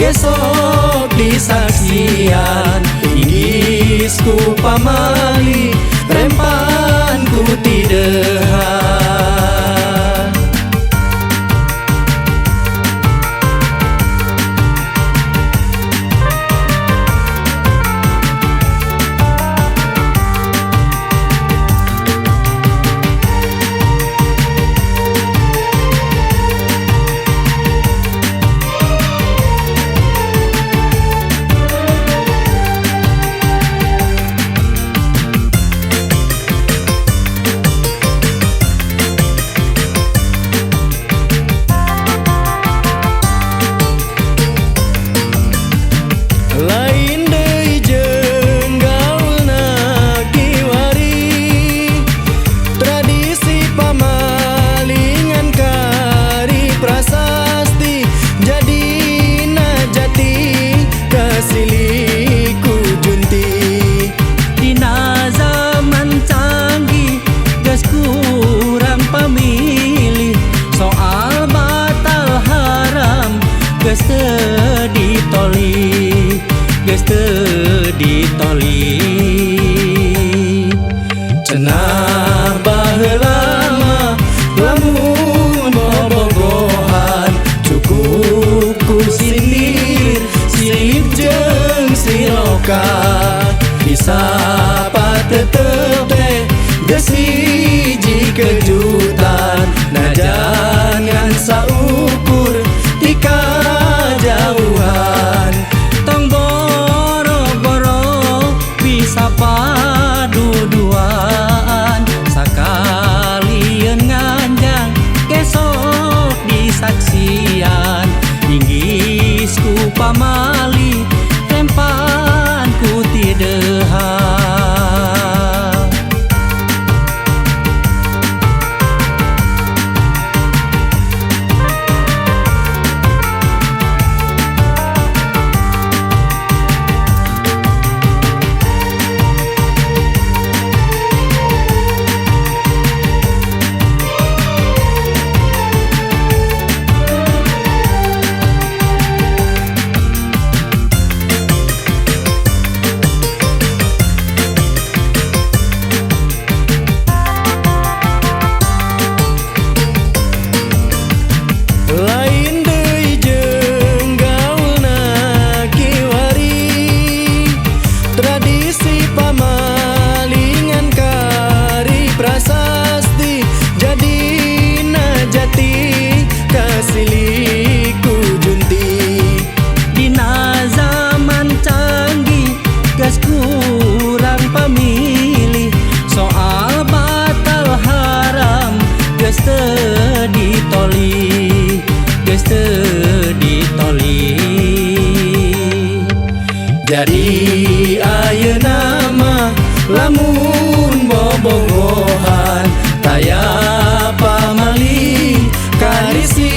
besok disaksian. Inggrisku pamali rempanku tidehan. Lain deui jeung gaulna kiwari, tradisi pamalingan kari prasasti, jadina jati kasiliku junti. Dina zaman canggih geus kurang pamilih, soal batal haram geus teu ditoli, geus teu ditoli. Cenah baheula mah lamun bobogohan, cukup ku sindir silip jeung siloka. Disapa tetep teh geus hiji kejutan, najan ngan saukur ti kajauhan. Tong boro-boro bisa paduduan, sakalieun nganjang kesok disaksian. Inggrisku pamali rempanku tidehan. Lain deui jeung gaulna kiwari, tradisi pamalingan kari prasasti, jadina jati kasiliku junti. Dina zaman canggih geus kurang pamilih, soal batal haram geus teu ditoli, geus teu ditoli. Jadi ayeuna mah lamun bobogohan, taya pamali karisi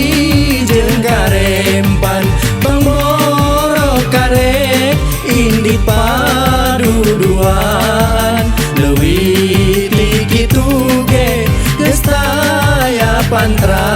jeung karempan. Tong boro karek indi paduduan, leuwih ti kitu ge geus taya pantra.